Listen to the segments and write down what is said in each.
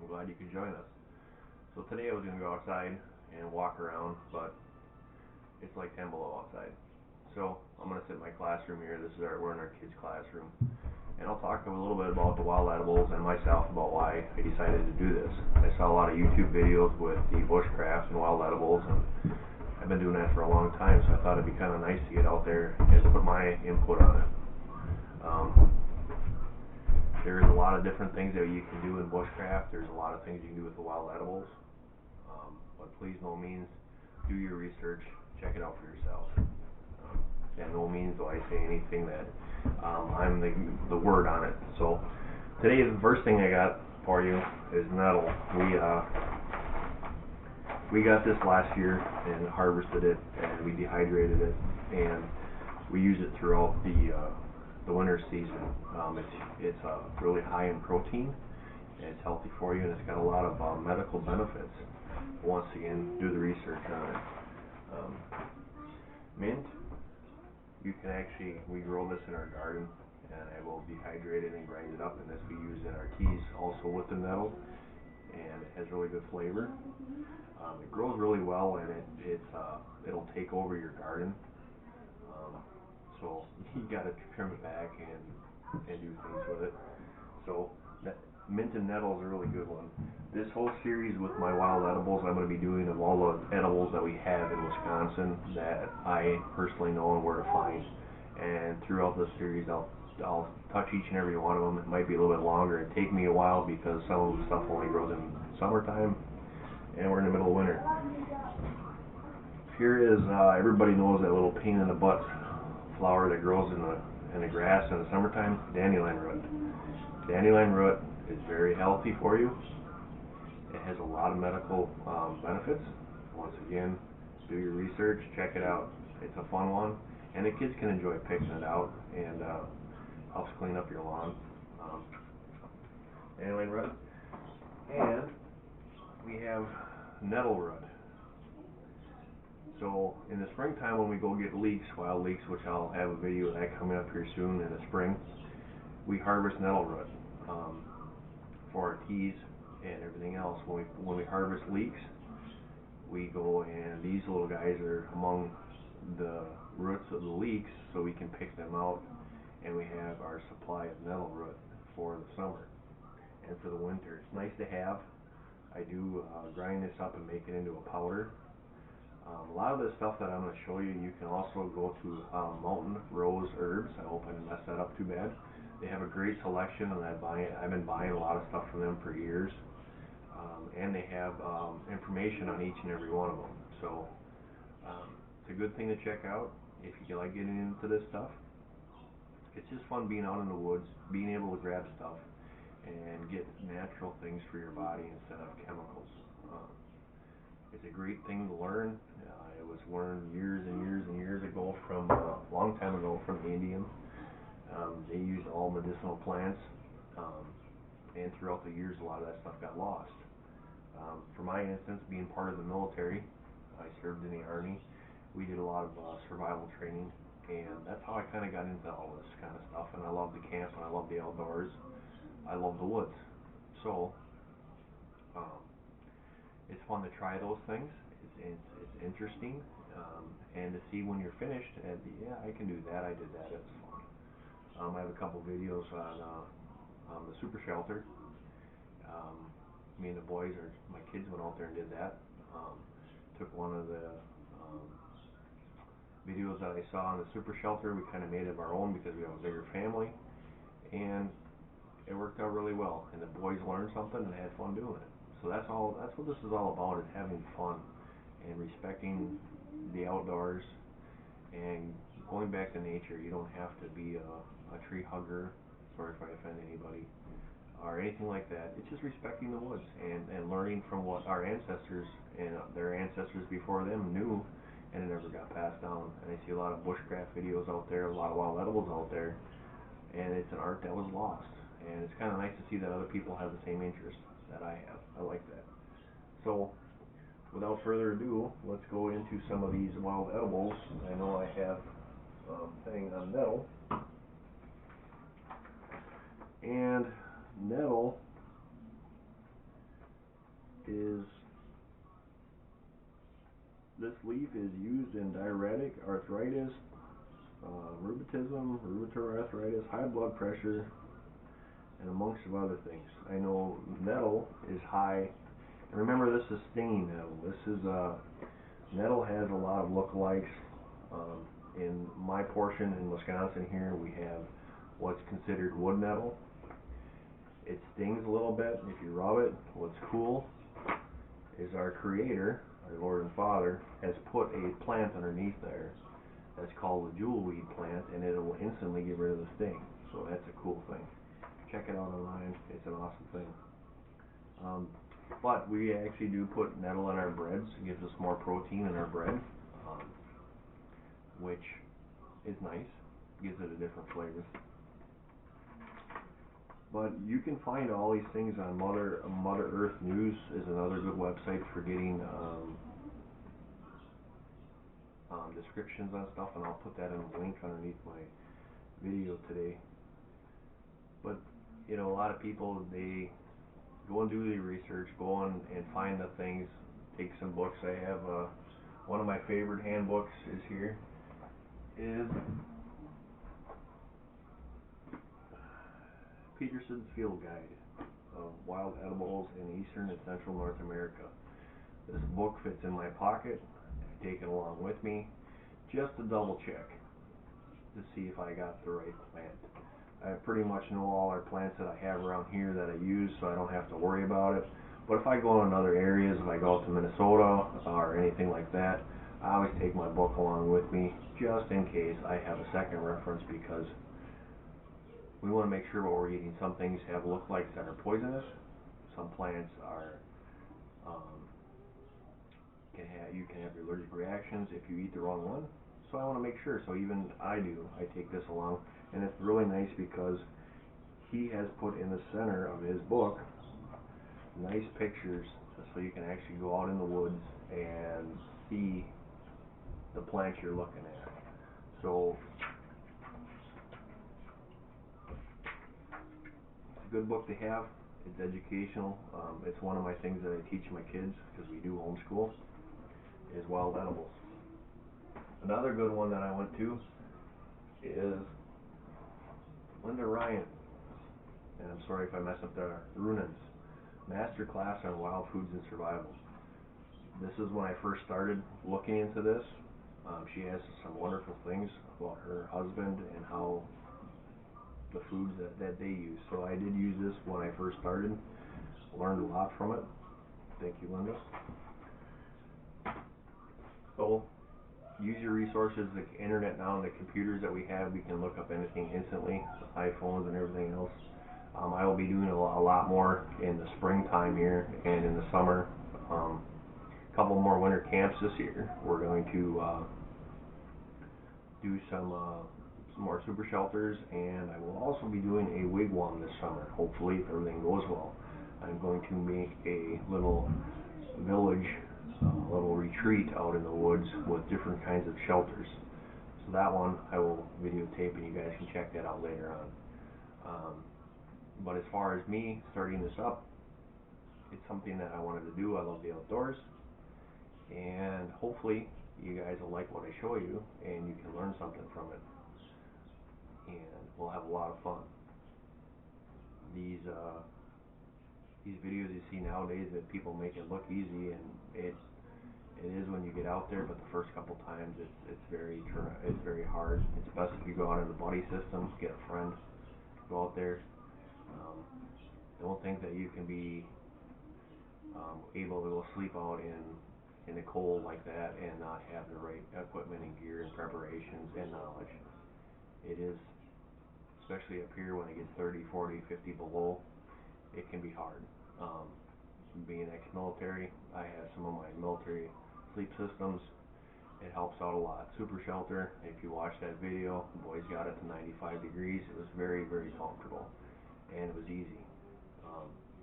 I'm glad you could join us. So today I was going to go outside and walk around, but it's like 10 below outside. So I'm going to sit in my classroom here. We're in our kids' classroom. And I'll talk a little bit about the wild edibles and myself about why I decided to do this. I saw a lot of YouTube videos with the bushcraft and wild edibles, and I've been doing that for a long time, so I thought it'd be kind of nice to get out there and put my input on it. There's a lot of different things that you can do in bushcraft. There's a lot of things you can do with the wild edibles. But please, no means, do your research, check it out for yourself. At no means do I say anything that I'm the word on it. So today, the first thing I got for you is nettle. We got this last year and harvested it, and we dehydrated it, and we use it throughout the winter season. It's really high in protein, and it's healthy for you, and it's got a lot of medical benefits. Once again, do the research on it. Mint, we grow this in our garden, and I will dehydrate it and grind it up, and this we use in our teas also with the nettle, and it has really good flavor. It grows really well, and it'll take over your garden. So you got to trim it back and do things with it. So mint and nettle is a really good one. This whole series with my wild edibles, I'm going to be doing of all the edibles that we have in Wisconsin that I personally know and where to find. And throughout this series, I'll touch each and every one of them. It might be a little bit longer and take me a while because some of the stuff only grows in summertime, and we're in the middle of winter. Here is everybody knows that little pain in the butt flower that grows in the grass in the summertime, dandelion root. Dandelion root is very healthy for you. It has a lot of medical benefits. Once again, do your research, check it out. It's a fun one, and the kids can enjoy picking it out, and helps clean up your lawn. Dandelion root, and we have nettle root. So in the springtime when we go get leeks, wild leeks, which I'll have a video of that coming up here soon in the spring, we harvest nettle root for our teas and everything else. When we harvest leeks, we go, and these little guys are among the roots of the leeks, so we can pick them out, and we have our supply of nettle root for the summer and for the winter. It's nice to have. I do grind this up and make it into a powder. A lot of the stuff that I'm going to show you, you can also go to Mountain Rose Herbs. I hope I didn't mess that up too bad. They have a great selection, and I've been buying a lot of stuff from them for years. And they have information on each and every one of them. So it's a good thing to check out if you like getting into this stuff. It's just fun being out in the woods, being able to grab stuff and get natural things for your body instead of chemicals. It's a great thing to learn. It was learned years and years and years ago from a long time ago from the Indians. They used all medicinal plants, and throughout the years, a lot of that stuff got lost. For my instance, being part of the military, I served in the Army. We did a lot of survival training, and that's how I kind of got into all this kind of stuff. And I love to camp, and I love the outdoors. I love the woods. So it's fun to try those things. It's interesting, and to see when you're finished, and yeah, I can do that. I did that. It was fun. I have a couple videos on the super shelter. Me and the boys, or my kids, went out there and did that. Took one of the videos that I saw on the super shelter. We kind of made it of our own because we have a bigger family, and it worked out really well. And the boys learned something and had fun doing it. So that's what this is all about, is having fun and respecting the outdoors and going back to nature. You don't have to be a tree hugger, sorry if I offend anybody, or anything like that. It's just respecting the woods and learning from what our ancestors and their ancestors before them knew, and it never got passed down. And I see a lot of bushcraft videos out there, a lot of wild edibles out there, and it's an art that was lost. And it's kind of nice to see that other people have the same interest that I have. I like that. So without further ado, let's go into some of these wild edibles. I know I have thing on nettle. And nettle is this leaf is used in diuretic, arthritis, rheumatism, rheumatoid arthritis, high blood pressure, and amongst of other things. I know nettle is high. And remember, this is stinging nettle. This is nettle has a lot of lookalikes. In my portion in Wisconsin here, we have what's considered wood nettle. It stings a little bit if you rub it. What's cool is our Creator, our Lord and Father, has put a plant underneath there that's called the jewelweed plant, and it will instantly get rid of the sting. So that's a cool thing. Check it out online. It's an awesome thing. But we actually do put nettle in our breads. It gives us more protein in our bread, which is nice. Gives it a different flavor. But you can find all these things on Mother Earth News is another good website for getting descriptions on stuff, and I'll put that in a link underneath my video today. But you know, a lot of people, they go and do the research, go on and find the things, take some books. I have one of my favorite handbooks is here, is Peterson's Field Guide of Wild Edibles in Eastern and Central North America. This book fits in my pocket. I take it along with me just to double check to see if I got the right plant. I pretty much know all our plants that I have around here that I use, so I don't have to worry about it. But if I go in other areas, if I go out to Minnesota or anything like that, I always take my book along with me just in case I have a second reference, because we want to make sure what we're eating. Some things have lookalikes that are poisonous. Some plants are you can have allergic reactions if you eat the wrong one. So I want to make sure. So even I take this along, and it's really nice because he has put in the center of his book nice pictures so you can actually go out in the woods and see the plants you're looking at. So it's a good book to have. It's educational. It's one of my things that I teach my kids, because we do homeschool, is wild edibles. Another good one that I went to is Linda Ryan, and I'm sorry if I mess up the Runens, Master Class on Wild Foods and Survival. This is when I first started looking into this. She has some wonderful things about her husband and how the foods that they use. So I did use this when I first started. Learned a lot from it. Thank you, Linda. So use your resources, the internet now, and the computers that we have. We can look up anything instantly, iPhones and everything else. I will be doing a lot more in the springtime here and in the summer. A couple more winter camps this year. We're going to do some more super shelters, and I will also be doing a wigwam this summer, hopefully, if everything goes well. I'm going to make a little village, a little retreat out in the woods with different kinds of shelters. So that one I will videotape, and you guys can check that out later on. But as far as me starting this up, it's something that I wanted to do. I love the outdoors, and hopefully you guys will like what I show you, and you can learn something from it, and we'll have a lot of fun. These videos you see nowadays, that people make it look easy, and it is when you get out there. But the first couple times, it's very hard. It's best if you go out in the buddy system, get a friend, go out there. Don't think that you can be able to go sleep out in the cold like that and not have the right equipment and gear and preparations and knowledge. It is, especially up here when it gets 30, 40, 50 below, it can be hard. Being ex-military, I have some of my military sleep systems. It helps out a lot. Super Shelter, if you watch that video, the boys got it to 95 degrees. It was very, very comfortable, and it was easy.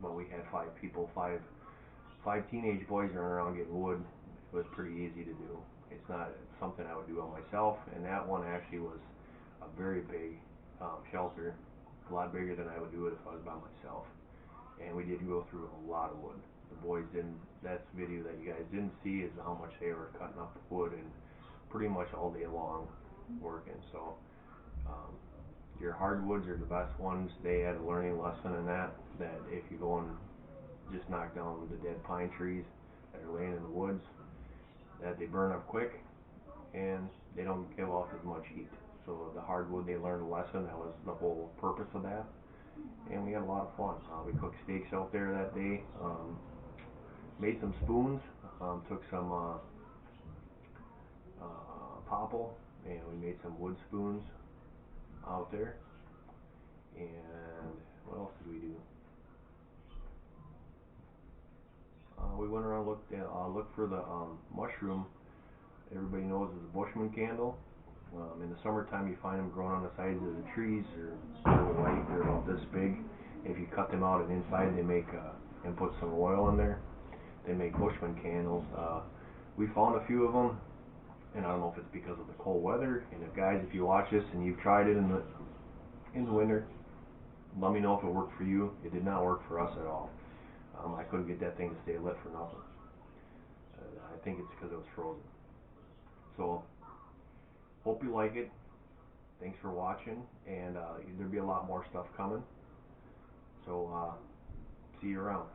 But we had 5 people, five teenage boys running around getting wood. It was pretty easy to do. It's not something I would do on myself, and that one actually was a very big shelter, a lot bigger than I would do it if I was by myself. and we did go through a lot of wood. The boys didn't, that's video that you guys didn't see is how much they were cutting up wood and pretty much all day long working. So your hardwoods are the best ones. They had a learning lesson in that if you go and just knock down the dead pine trees that are laying in the woods, that they burn up quick and they don't give off as much heat. So the hardwood, they learned a lesson. That was the whole purpose of that. And we had a lot of fun. We cooked steaks out there that day. Made some spoons. Took some popple, and we made some wood spoons out there. And what else did we do? We went around, looked for the mushroom. Everybody knows is a Bushman candle. In the summertime, you find them growing on the sides of the trees. They're white. They're about this big. If you cut them out and inside, they make and put some oil in there. They make Bushman candles. We found a few of them, and I don't know if it's because of the cold weather. And if guys, if you watch this and you've tried it in the winter, let me know if it worked for you. It did not work for us at all. I couldn't get that thing to stay lit for nothing. I think it's because it was frozen. So, hope you like it. Thanks for watching, and there'll be a lot more stuff coming. So, see you around.